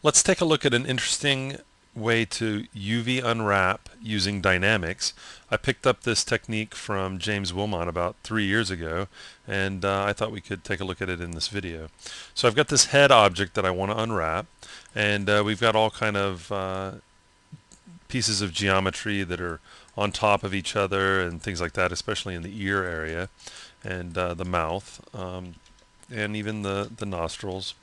Let's take a look at an interesting way to UV unwrap using dynamics. I picked up this technique from James Wilmot about 3 years ago, and I thought we could take a look at it in this video. So I've got this head object that I want to unwrap, and we've got all kind of pieces of geometry that are on top of each other and things like that, especially in the ear area and the mouth, and even the nostrils.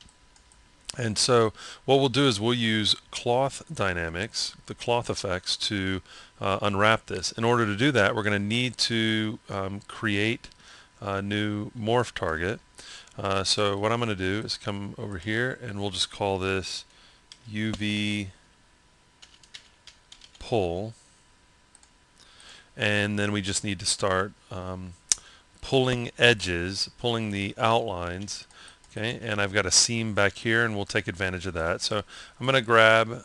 And so what we'll do is we'll use cloth dynamics, the cloth effects, to unwrap this. In order to do that, we're going to need to create a new morph target. So what I'm going to do is come over here and we'll just call this UV pull. And then we just need to start pulling edges, pulling the outlines. Okay, and I've got a seam back here, and we'll take advantage of that. So I'm going to grab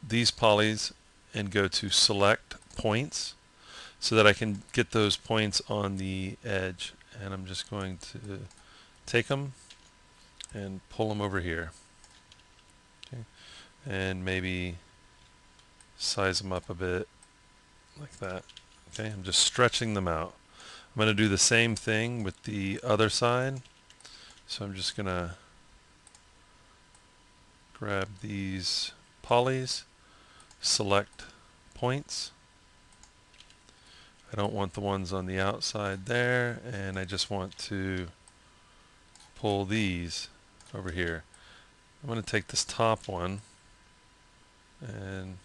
these polys and go to select points so that I can get those points on the edge. And I'm just going to take them and pull them over here. Okay, and maybe size them up a bit like that. Okay, I'm just stretching them out. I'm going to do the same thing with the other side. So I'm just going to grab these polys, select points. I don't want the ones on the outside there, and I just want to pull these over here. I'm going to take this top one and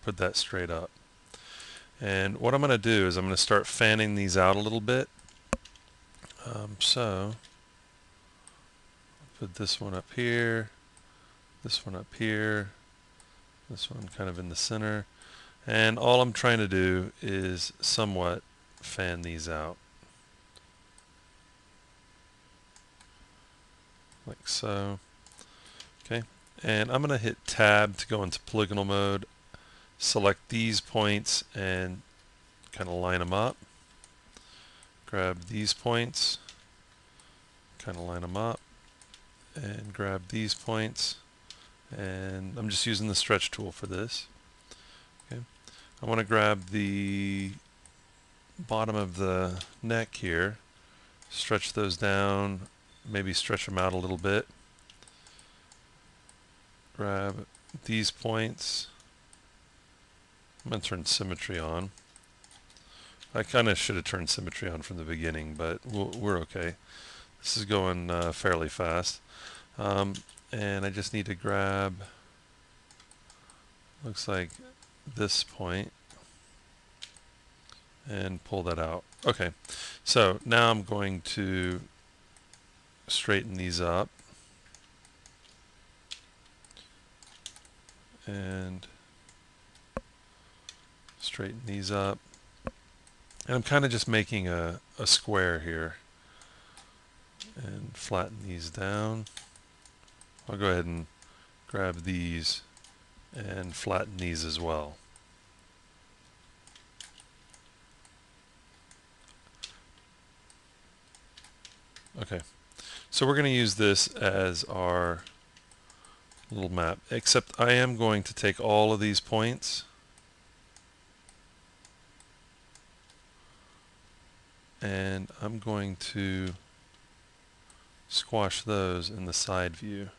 put that straight up. And what I'm going to do is I'm going to start fanning these out a little bit. So put this one up here, this one up here, this one kind of in the center, and all I'm trying to do is somewhat fan these out like so. Okay, and I'm going to hit tab to go into polygonal mode, select these points and kind of line them up, grab these points, kind of line them up, and grab these points, and I'm just using the stretch tool for this. Okay, I want to grab the bottom of the neck here, stretch those down, maybe stretch them out a little bit, grab these points. I'm going to turn symmetry on. I kind of should have turned symmetry on from the beginning, but we're okay. This is going fairly fast. And I just need to grab, looks like this point, and pull that out. Okay, so now I'm going to straighten these up and straighten these up. And I'm kind of just making a square here and flatten these down. I'll go ahead and grab these and flatten these as well. Okay, so we're going to use this as our little map, except I am going to take all of these points and I'm going to squash those in the side view.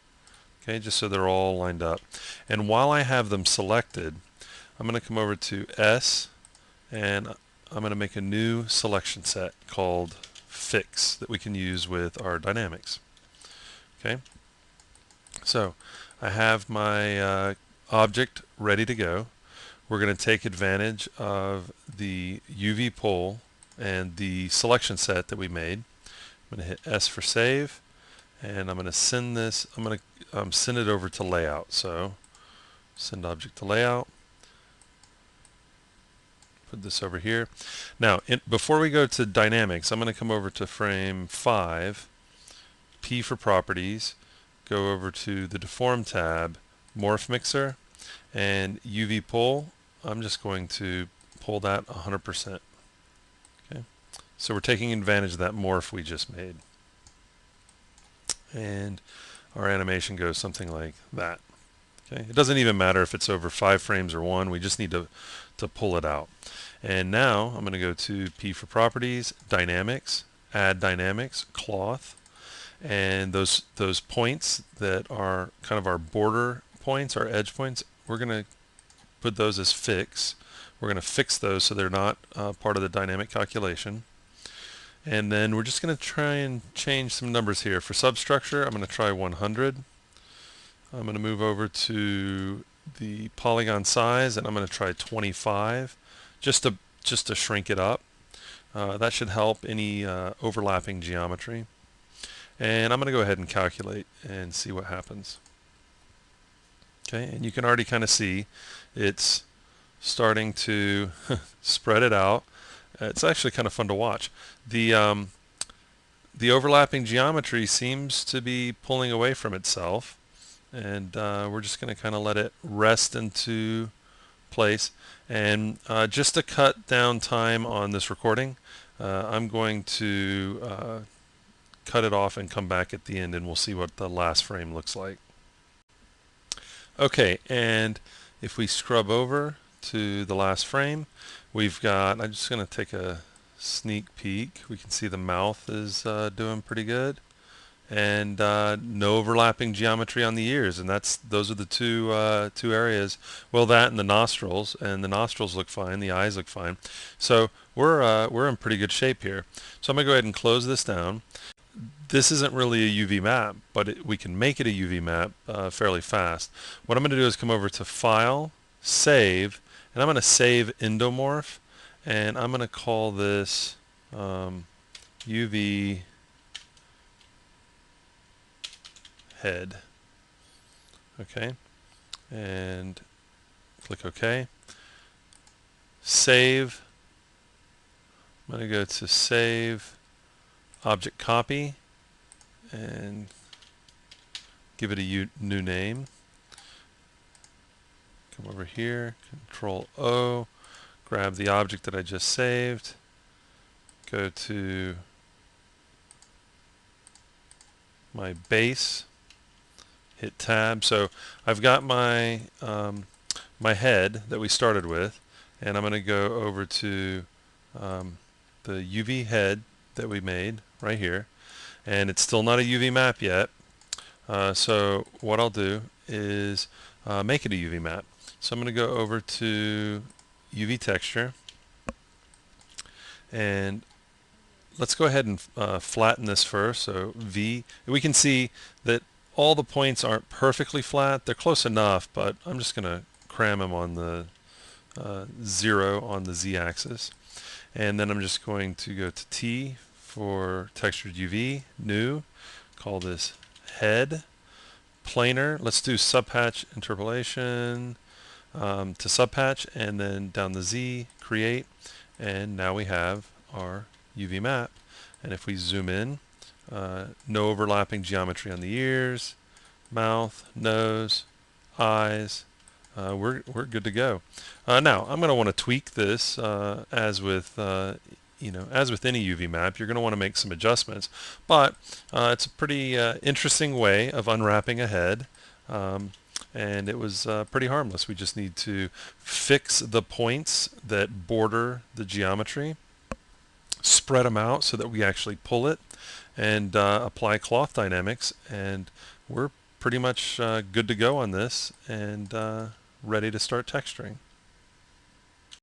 Okay, just so they're all lined up. And while I have them selected, I'm going to come over to S and I'm going to make a new selection set called Fix that we can use with our dynamics. Okay, so I have my object ready to go. We're going to take advantage of the UV pull and the selection set that we made. I'm going to hit S for save, and I'm going to send this, I'm going to send it over to layout. So send object to layout, put this over here. Now before we go to dynamics, I'm going to come over to frame 5, P for properties, go over to the deform tab, morph mixer, and UV pull. I'm just going to pull that 100%. Okay, so we're taking advantage of that morph we just made. And our animation goes something like that. Okay, it doesn't even matter if it's over 5 frames or 1, we just need to pull it out. And now I'm going to go to P for Properties, Dynamics, Add Dynamics, Cloth, and those points that are kind of our border points, our edge points, we're going to put those as fix. We're going to fix those so they're not part of the dynamic calculation. And then we're just going to try and change some numbers here. For substructure, I'm going to try 100. I'm going to move over to the polygon size, and I'm going to try 25 just to shrink it up. That should help any overlapping geometry. And I'm going to go ahead and calculate and see what happens. Okay, and you can already kind of see it's starting to spread it out. It's actually kind of fun to watch. The overlapping geometry seems to be pulling away from itself, and we're just going to kind of let it rest into place. And just to cut down time on this recording, I'm going to cut it off and come back at the end, and we'll see what the last frame looks like. Okay, and if we scrub over to the last frame, we've got, I'm just going to take a sneak peek. We can see the mouth is doing pretty good, and no overlapping geometry on the ears, and those are the two areas. Well, that and the nostrils look fine, the eyes look fine. So we're in pretty good shape here. So I'm going to go ahead and close this down. This isn't really a UV map, but we can make it a UV map fairly fast. What I'm going to do is come over to File, Save, and I'm going to save Endomorph, and I'm going to call this UV head. Okay, and click OK. Save. I'm going to go to Save, Object Copy, and give it a new name. Come over here, Control O, grab the object that I just saved, go to my base, hit Tab. So I've got my my head that we started with, and I'm going to go over to the UV head that we made right here, and it's still not a UV map yet. So what I'll do is make it a UV map. So I'm going to go over to UV texture, and let's go ahead and flatten this first. So V, we can see that all the points aren't perfectly flat. They're close enough, but I'm just going to cram them on the 0 on the Z-axis. And then I'm just going to go to T for textured UV, new, call this head, planar. Let's do subpatch interpolation to subpatch, and then down the Z, create, and now we have our UV map. And if we zoom in, no overlapping geometry on the ears, mouth, nose, eyes. We're good to go. Now I'm going to want to tweak this as with as with any UV map. You're going to want to make some adjustments, but it's a pretty interesting way of unwrapping a head, and it was pretty harmless. We just need to fix the points that border the geometry, spread them out so that we actually pull it, and apply cloth dynamics, and we're pretty much good to go on this, and ready to start texturing.